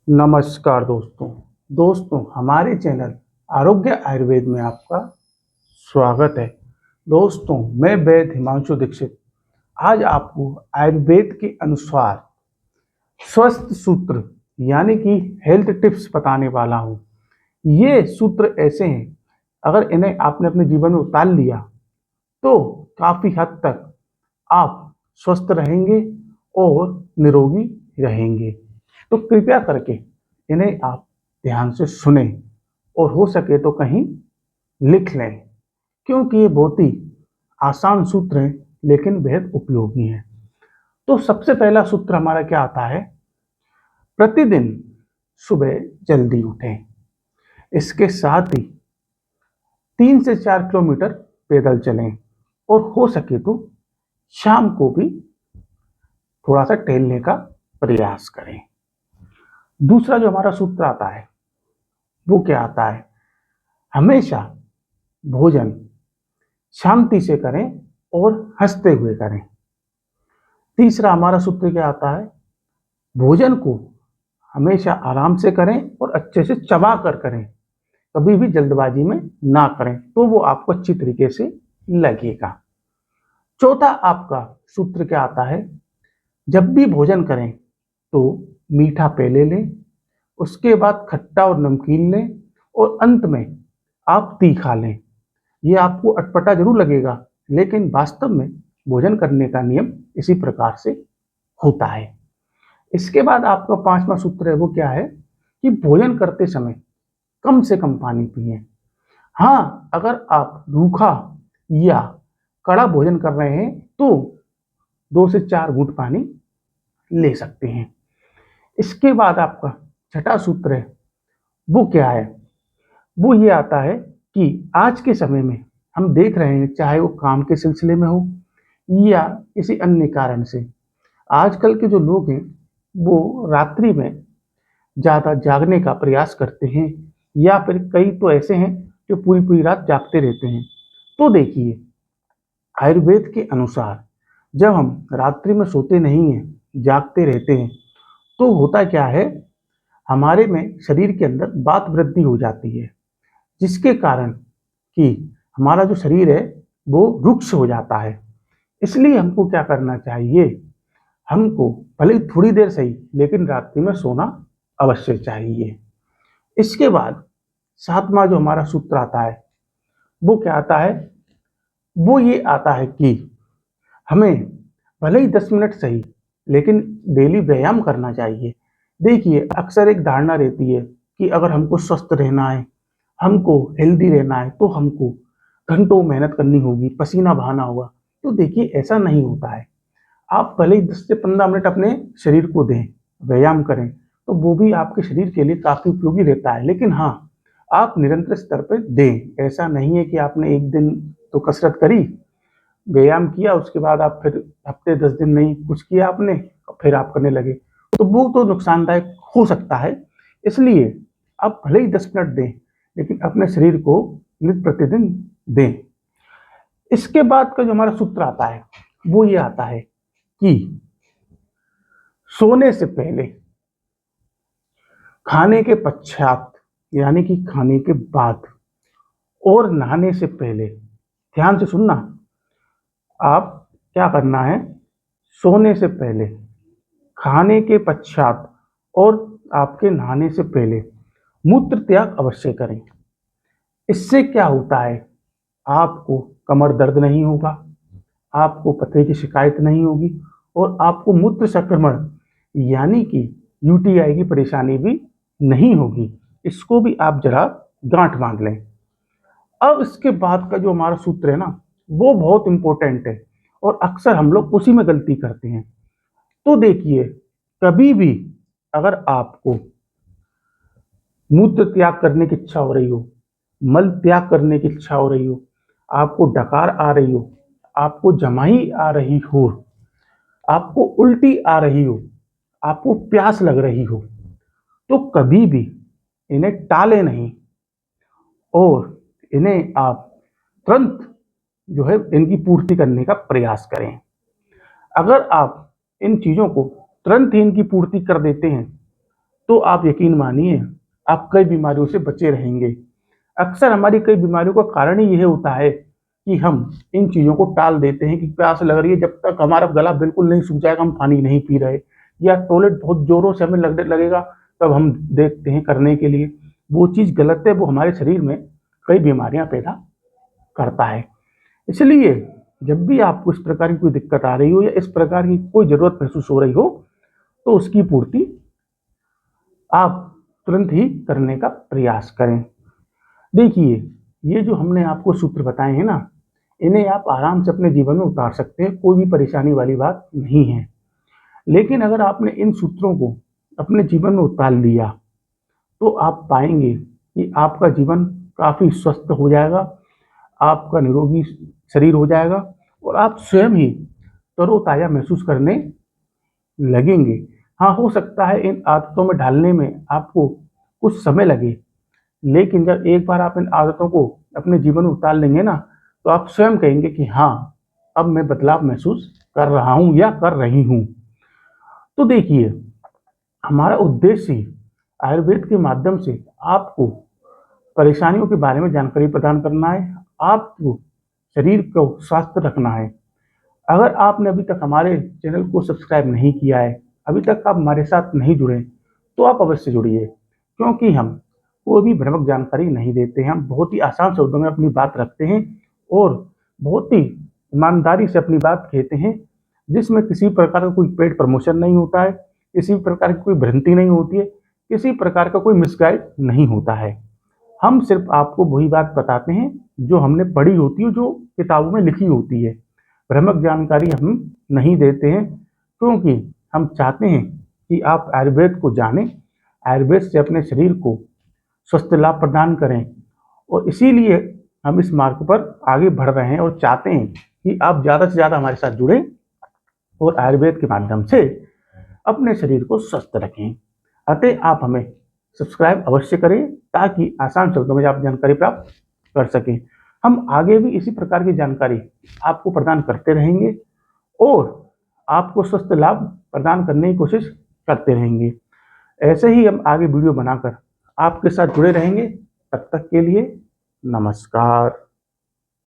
नमस्कार दोस्तों हमारे चैनल आरोग्य आयुर्वेद में आपका स्वागत है। दोस्तों मैं वैद्य हिमांशु दीक्षित आज आपको आयुर्वेद के अनुसार स्वस्थ सूत्र यानी कि हेल्थ टिप्स बताने वाला हूँ। ये सूत्र ऐसे हैं, अगर इन्हें आपने अपने जीवन में उतार लिया तो काफ़ी हद तक आप स्वस्थ रहेंगे और निरोगी रहेंगे। तो कृपया करके इन्हें आप ध्यान से सुने और हो सके तो कहीं लिख लें, क्योंकि ये बहुत ही आसान सूत्र हैं लेकिन बेहद उपयोगी हैं। तो सबसे पहला सूत्र हमारा क्या आता है? प्रतिदिन सुबह जल्दी उठें। इसके साथ ही 3 से 4 किलोमीटर पैदल चलें और हो सके तो शाम को भी थोड़ा सा टहलने का प्रयास करें। दूसरा जो हमारा सूत्र आता है वो क्या आता है? हमेशा भोजन शांति से करें और हंसते हुए करें। तीसरा हमारा सूत्र क्या आता है? भोजन को हमेशा आराम से करें और अच्छे से चबा कर करें, कभी भी जल्दबाजी में ना करें, तो वो आपको अच्छी तरीके से लगेगा। चौथा आपका सूत्र क्या आता है? जब भी भोजन करें तो मीठा पहले लें, उसके बाद खट्टा और नमकीन लें और अंत में आप तीखा लें। ये आपको अटपटा जरूर लगेगा, लेकिन वास्तव में भोजन करने का नियम इसी प्रकार से होता है। इसके बाद आपका पांचवा सूत्र है वो क्या है कि भोजन करते समय कम से कम पानी पिएं। हाँ, अगर आप रूखा या कड़ा भोजन कर रहे हैं तो 2 से 4 घूंट पानी ले सकते हैं। इसके बाद आपका छठा सूत्र है वो क्या है? वो ये आता है कि आज के समय में हम देख रहे हैं, चाहे वो काम के सिलसिले में हो या किसी अन्य कारण से, आजकल के जो लोग हैं वो रात्रि में ज़्यादा जागने का प्रयास करते हैं, या फिर कई तो ऐसे हैं जो पूरी पूरी रात जागते रहते हैं। तो देखिए, आयुर्वेद के अनुसार जब हम रात्रि में सोते नहीं हैं, जागते रहते हैं, तो होता क्या है, हमारे में शरीर के अंदर वात वृद्धि हो जाती है, जिसके कारण कि हमारा जो शरीर है वो रुक्ष हो जाता है। इसलिए हमको क्या करना चाहिए? हमको भले ही थोड़ी देर सही, लेकिन रात्रि में सोना अवश्य चाहिए। इसके बाद सातवां जो हमारा सूत्र आता है वो क्या आता है? वो ये आता है कि हमें भले ही 10 मिनट सही, लेकिन डेली व्यायाम करना चाहिए। देखिए, अक्सर एक धारणा रहती है कि अगर हमको स्वस्थ रहना है, हमको हेल्दी रहना है, तो हमको घंटों मेहनत करनी होगी, पसीना बहाना होगा। तो देखिए, ऐसा नहीं होता है। आप भले ही 10 से 15 मिनट अपने शरीर को दें, व्यायाम करें, तो वो भी आपके शरीर के लिए काफ़ी उपयोगी रहता है। लेकिन हाँ, आप निरंतर स्तर पर दें। ऐसा नहीं है कि आपने एक दिन तो कसरत करी, व्यायाम किया, उसके बाद आप फिर हफ्ते 10 दिन नहीं कुछ किया आपने और फिर आप करने लगे, तो वो तो नुकसानदायक हो सकता है। इसलिए आप भले ही 10 मिनट दें, लेकिन अपने शरीर को नित्य प्रतिदिन दें। इसके बाद का जो हमारा सूत्र आता है वो ये आता है कि सोने से पहले, खाने के पश्चात यानी कि खाने के बाद और नहाने से पहले, ध्यान से सुनना, आप क्या करना है? सोने से पहले, खाने के पश्चात और आपके नहाने से पहले मूत्र त्याग अवश्य करें। इससे क्या होता है? आपको कमर दर्द नहीं होगा, आपको पथरी की शिकायत नहीं होगी और आपको मूत्र संक्रमण यानी कि यूटीआई की परेशानी भी नहीं होगी। इसको भी आप जरा गांठ बांध लें। अब इसके बाद का जो हमारा सूत्र है ना, वो बहुत इंपॉर्टेंट है और अक्सर हम लोग उसी में गलती करते हैं। तो देखिए, कभी भी अगर आपको मूत्र त्याग करने की इच्छा हो रही हो, मल त्याग करने की इच्छा हो रही हो, आपको डकार आ रही हो, आपको जमाई आ रही हो, आपको उल्टी आ रही हो, आपको प्यास लग रही हो, तो कभी भी इन्हें टालें नहीं और इन्हें आप तुरंत जो है इनकी पूर्ति करने का प्रयास करें। अगर आप इन चीज़ों को तुरंत ही इनकी पूर्ति कर देते हैं तो आप यकीन मानिए आप कई बीमारियों से बचे रहेंगे। अक्सर हमारी कई बीमारियों का कारण ही यह होता है कि हम इन चीज़ों को टाल देते हैं कि प्यास लग रही है, जब तक हमारा गला बिल्कुल नहीं सूख जाएगा हम पानी नहीं पी रहे, या टॉयलेट बहुत ज़ोरों से हमें लगने लगेगा तब हम देखते हैं करने के लिए। वो चीज़ गलत है, वो हमारे शरीर में कई बीमारियां पैदा करता है। इसलिए जब भी आपको इस प्रकार की कोई दिक्कत आ रही हो या इस प्रकार की कोई ज़रूरत महसूस हो रही हो, तो उसकी पूर्ति आप तुरंत ही करने का प्रयास करें। देखिए, ये जो हमने आपको सूत्र बताए हैं ना, इन्हें आप आराम से अपने जीवन में उतार सकते हैं, कोई भी परेशानी वाली बात नहीं है। लेकिन अगर आपने इन सूत्रों को अपने जीवन में उतार लिया, तो आप पाएंगे कि आपका जीवन काफ़ी स्वस्थ हो जाएगा, आपका निरोगी शरीर हो जाएगा और आप स्वयं ही तरोताज़ा महसूस करने लगेंगे। हाँ, हो सकता है इन आदतों में ढालने में आपको कुछ समय लगे, लेकिन जब एक बार आप इन आदतों को अपने जीवन में उतार लेंगे ना, तो आप स्वयं कहेंगे कि हाँ, अब मैं बदलाव महसूस कर रहा हूँ या कर रही हूँ। तो देखिए, हमारा उद्देश्य ही आयुर्वेद के माध्यम से आपको परेशानियों के बारे में जानकारी प्रदान करना है, आपको शरीर को स्वस्थ रखना है। अगर आपने अभी तक हमारे चैनल को सब्सक्राइब नहीं किया है, अभी तक आप हमारे साथ नहीं जुड़े, तो आप अवश्य जुड़िए, क्योंकि हम कोई भी भ्रामक जानकारी नहीं देते हैं। हम बहुत ही आसान शब्दों में अपनी बात रखते हैं और बहुत ही ईमानदारी से अपनी बात कहते हैं, जिसमें किसी प्रकार का कोई पेड प्रमोशन नहीं होता है, किसी प्रकार की कोई भ्रांति नहीं होती है, किसी प्रकार का कोई मिसगाइड नहीं होता है। हम सिर्फ आपको वही बात बताते हैं जो हमने पढ़ी होती है, जो किताबों में लिखी होती है। भ्रामक जानकारी हम नहीं देते हैं, क्योंकि हम चाहते हैं कि आप आयुर्वेद को जानें, आयुर्वेद से अपने शरीर को स्वस्थ लाभ प्रदान करें, और इसीलिए हम इस मार्ग पर आगे बढ़ रहे हैं और चाहते हैं कि आप ज़्यादा से ज़्यादा हमारे साथ जुड़ें और आयुर्वेद के माध्यम से अपने शरीर को स्वस्थ रखें। अतः आप हमें सब्सक्राइब अवश्य करें, ताकि आसान शब्दों में आप जानकारी प्राप्त कर सकें। हम आगे भी इसी प्रकार की जानकारी आपको प्रदान करते रहेंगे और आपको स्वस्थ लाभ प्रदान करने की कोशिश करते रहेंगे। ऐसे ही हम आगे वीडियो बनाकर आपके साथ जुड़े रहेंगे। तब तक के लिए नमस्कार।